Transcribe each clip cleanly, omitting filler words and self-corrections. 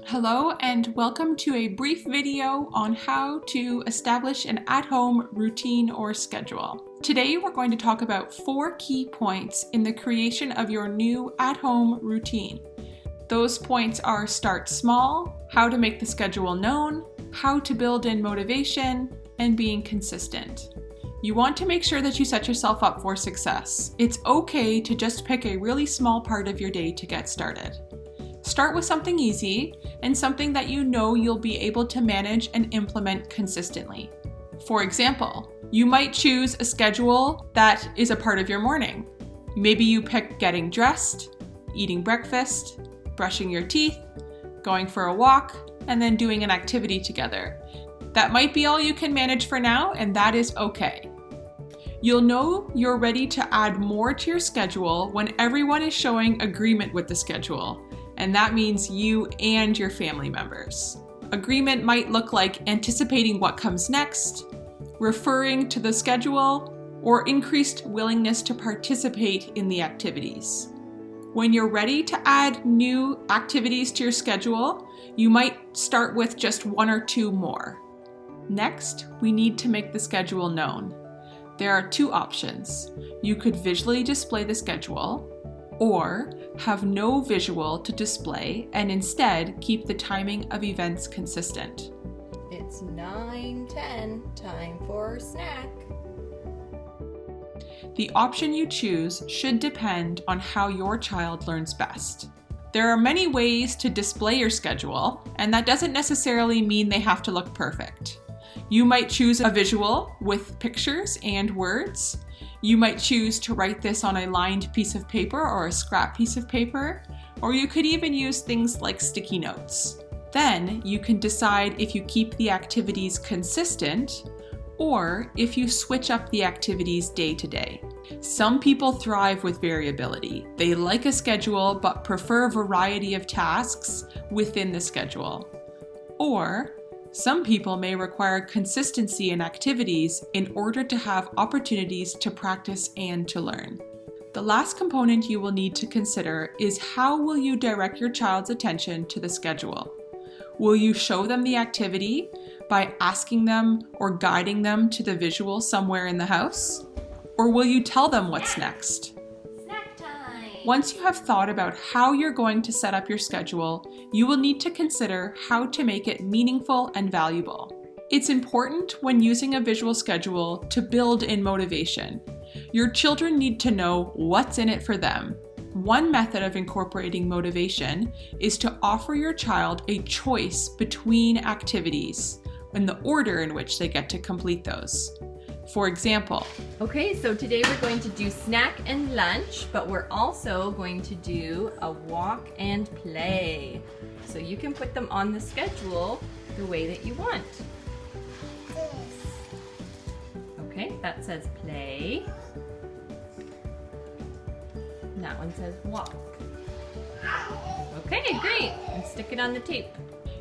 Hello and welcome to a brief video on how to establish an at-home routine or schedule. Today we're going to talk about 4 key points in the creation of your new at-home routine. Those points are start small, how to make the schedule known, how to build in motivation, and being consistent. You want to make sure that you set yourself up for success. It's okay to just pick a really small part of your day to get started. Start with something easy and something that you know you'll be able to manage and implement consistently. For example, you might choose a schedule that is a part of your morning. Maybe you pick getting dressed, eating breakfast, brushing your teeth, going for a walk, and then doing an activity together. That might be all you can manage for now, and that is okay. You'll know you're ready to add more to your schedule when everyone is showing agreement with the schedule. And that means you and your family members. Agreement might look like anticipating what comes next, referring to the schedule, or increased willingness to participate in the activities. When you're ready to add new activities to your schedule, you might start with just 1 or 2 more. Next, we need to make the schedule known. There are 2 options. You could visually display the schedule, or have no visual to display and instead keep the timing of events consistent. It's 9:10, time for snack. The option you choose should depend on how your child learns best. There are many ways to display your schedule, and that doesn't necessarily mean they have to look perfect. You might choose a visual with pictures and words. You might choose to write this on a lined piece of paper or a scrap piece of paper, or you could even use things like sticky notes. Then you can decide if you keep the activities consistent or if you switch up the activities day to day. Some people thrive with variability. They like a schedule but prefer a variety of tasks within the schedule. Or some people may require consistency in activities in order to have opportunities to practice and to learn. The last component you will need to consider is how will you direct your child's attention to the schedule? Will you show them the activity by asking them or guiding them to the visual somewhere in the house? Or will you tell them what's next? Once you have thought about how you're going to set up your schedule, you will need to consider how to make it meaningful and valuable. It's important when using a visual schedule to build in motivation. Your children need to know what's in it for them. One method of incorporating motivation is to offer your child a choice between activities and the order in which they get to complete those. For example, Okay, so today we're going to do snack and lunch, but we're also going to do a walk and play. So you can put them on the schedule the way that you want. Okay, that says play. And that one says walk. Okay, great. And stick it on the tape.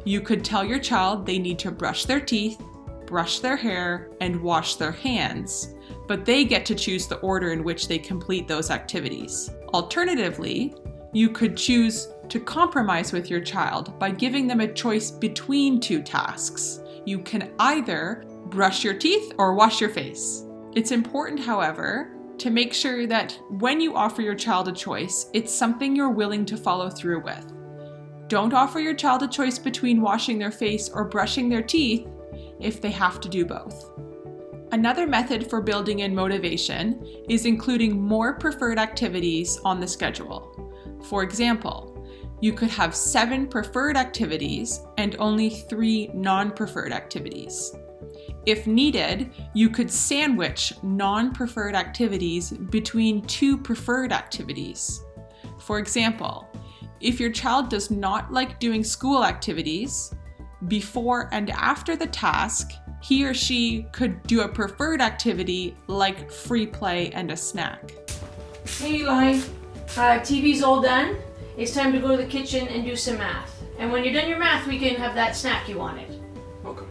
you could tell your child they need to brush their teeth, brush their hair, and wash their hands, but they get to choose the order in which they complete those activities. Alternatively, you could choose to compromise with your child by giving them a choice between 2 tasks. You can either brush your teeth or wash your face. It's important, however, to make sure that when you offer your child a choice, it's something you're willing to follow through with. Don't offer your child a choice between washing their face or brushing their teeth if they have to do both. Another method for building in motivation is including more preferred activities on the schedule. For example, you could have 7 preferred activities and only 3 non-preferred activities. If needed, you could sandwich non-preferred activities between 2 preferred activities. For example, if your child does not like doing school activities, before and after the task, he or she could do a preferred activity like free play and a snack. Hey Eli, TV's all done. It's time to go to the kitchen and do some math. And when you're done your math, we can have that snack you wanted. Okay.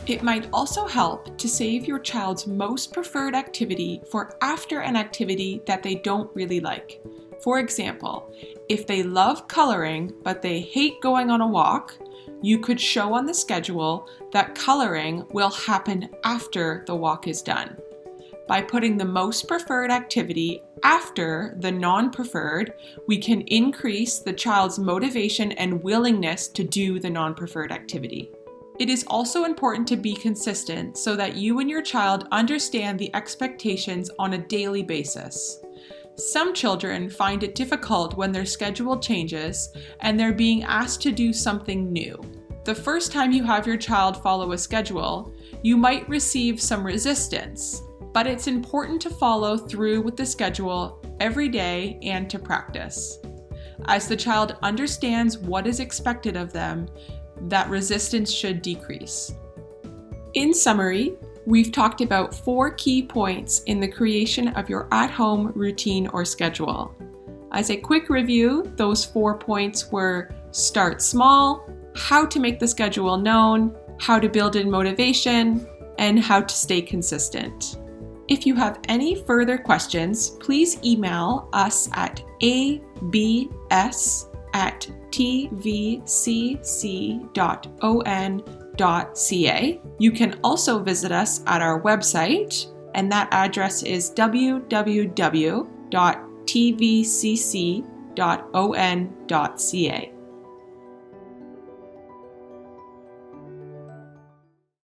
It might also help to save your child's most preferred activity for after an activity that they don't really like. For example, if they love coloring but they hate going on a walk, you could show on the schedule that coloring will happen after the walk is done. By putting the most preferred activity after the non-preferred, we can increase the child's motivation and willingness to do the non-preferred activity. It is also important to be consistent so that you and your child understand the expectations on a daily basis. Some children find it difficult when their schedule changes and they're being asked to do something new. The first time you have your child follow a schedule, you might receive some resistance, but it's important to follow through with the schedule every day and to practice. As the child understands what is expected of them, that resistance should decrease. In summary, we've talked about 4 key points in the creation of your at-home routine or schedule. As a quick review, those 4 points were: start small, how to make the schedule known, how to build in motivation, and how to stay consistent. If you have any further questions, please email us at abs@tvcc.on.ca. You can also visit us at our website, and that address is www.tvcc.on.ca.